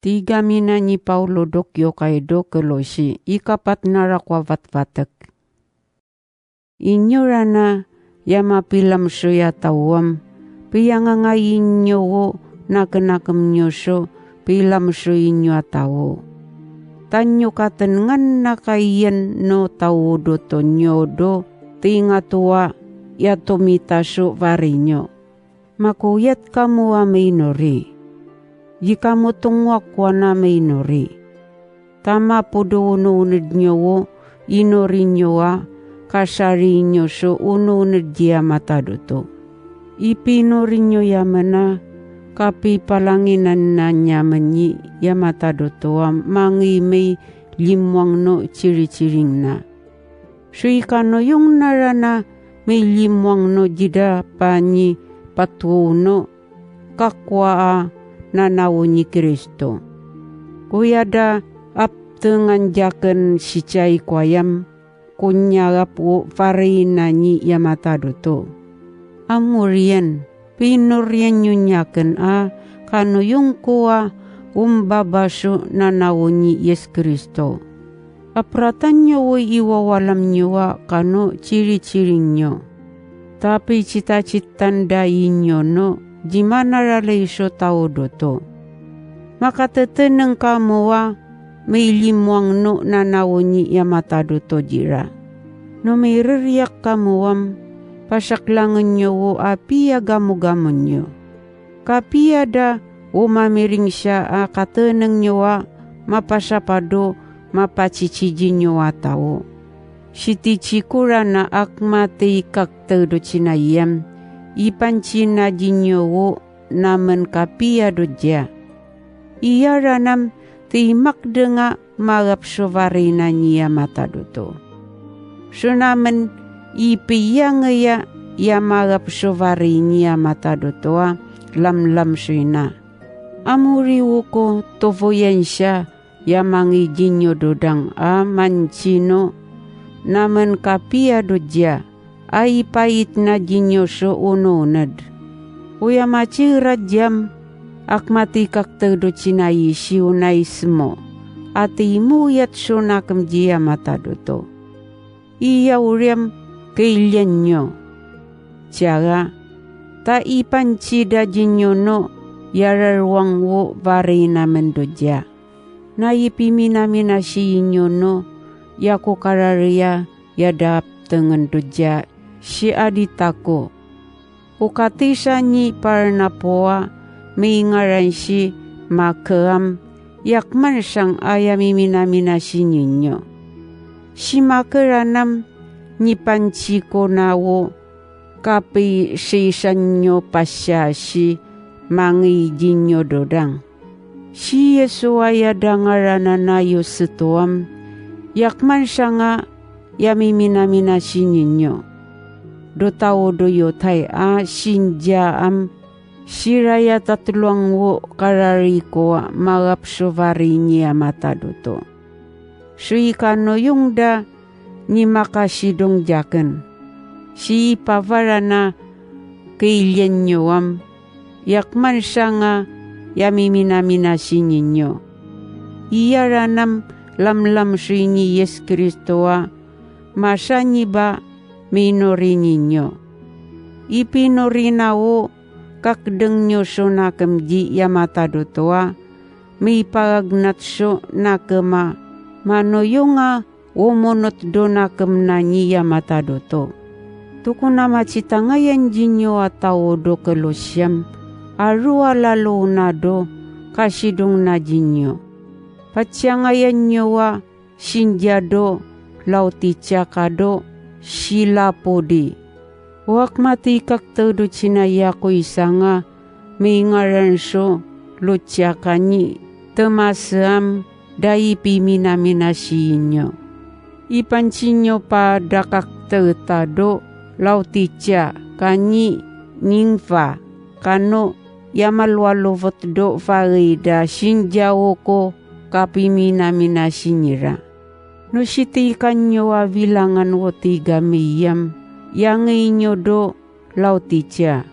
Tiga mina ni Paulo dok yo kaido kelosi ikapat narakwa vat-vatek. Inyo rana yama pilam suya tawam piyangangayin nyo na kenakam nyo so pilam suyin nyo atawo. Tanyo katengan na kayen no tawo do to nyo do tinga tua ya tomita so varinyo. Makuyat kamu wa mainori. Jika mo tungwak wa na mainori. Tama podo ununid nyo wo inori nyo wa kasari nyo so ununid jia matado to. Ipinori nyo yamana kapi palanginan na nyamanyi yamata dotoa mangi may limwang no ciri-ciring na. Suikano yung narana may limwang no jida panyi patuno kakwa nanawo ni Kristo. Kuyada aptengan jaken sicai kwayam kunyarap wo farina ni yamata doto. Amurian. Pinurian nyunyaken kano yung kuwa umbabaso na nawunyi Yes Kristo. Apratan nyo wo iwawalam nyo kano ciri-ciring nyo. Tapi cita-citan dayin nyo no, jimana ralaiso tao doto. Makateteneng kamu may limwang no na nawunyi yamata doto jira. No may ririyak kamu pasaklangan nyo wo api agamu-gamon nyo. Kapi ada umamiring siya kateneng nyo mapasapado mapaciciji nyo tao. Siti cikura na akmate kakte do cinayam ipancina jinyo wo namen kapi ado ja. Iya ranam timak denga marap sovarina niya matadoto. Sunamen ipiyang ya marap sovari niya matadotoa lam suina. Amuri wuko tovoyen siya yamangi jinyo dodang mancino namen kapia dodja ay pait na jinyo so unonad. Uya maci rajam akmati kakte do cinayi siunay smo ati muyat sunakam jia matadoto. Iya uriam kailian nyo. Cara ta ipanci dajinyo no yararwang wo varina mendoja. Na ipimina-mina siyinyo no yaku kararia yadap tengen doja si aditako. Ukatisa nyi parnapoa maingaran si makeam yakman sang ayamimina-mina siyinyo. Si makeranam ni panciko nawo kapi seisanyo pasya si mangi jinyo dodang. Si Yesu aya dangarana nayo setuam yakman sanga yamimina-mina sininyo. Do tao do yotai sinjaam siraya tatluang wo karariko marap sovari niya matadoto. Suikano yung da ni makasidong jaken. Si pavarana kailian nyo yakman sanga yamimina-mina sininyo. Iya ranam lam suini Yes Kristo masanyi ba minori ninyo. Ipinorinao kakdeng nyo so nakemji yamatadotoa may paragnat so nakema manoyonga umonot do nakem nanyi yamatadoto. Tukuna macitangayan jinyo atao do kelosyam arua lalo na do kasidong na jinyo. Pacyangayan nyo sinjado lautica kado silapodi. Wak mati kakte do cinaya ko isanga may ngaran so luciakanyi temasam dai pimina-mina sinyo. Ipancinyo pa dakakte tado lautica kanyi ningfa kano yamalwalovot do farida sinjawo ko kapimina-mina sinyira. No siti kanyo bilangan wo tiga miyam yang inyo do lautica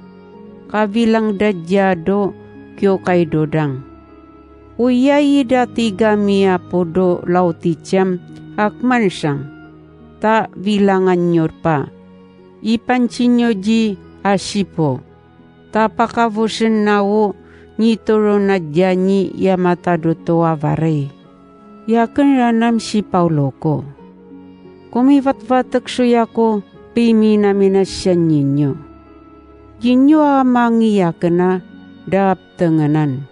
kabilang dajja do kyo kay dodang. Uyai da 310 lauticam akman siyang. Ta bilangan nyo pa. Ipancinyo ji asipo. Ta pakavosen nawo nitoro na dyanyi yamatado to avare. Yakin ranam si Paulo ko. Kumivat-vatak suya ko piminaminasyan ninyo. Jinyo amangi yakena daap tenganan.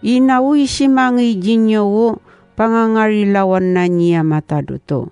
Inawi si mangi jinyo wo pangangarilawan na niya matado to.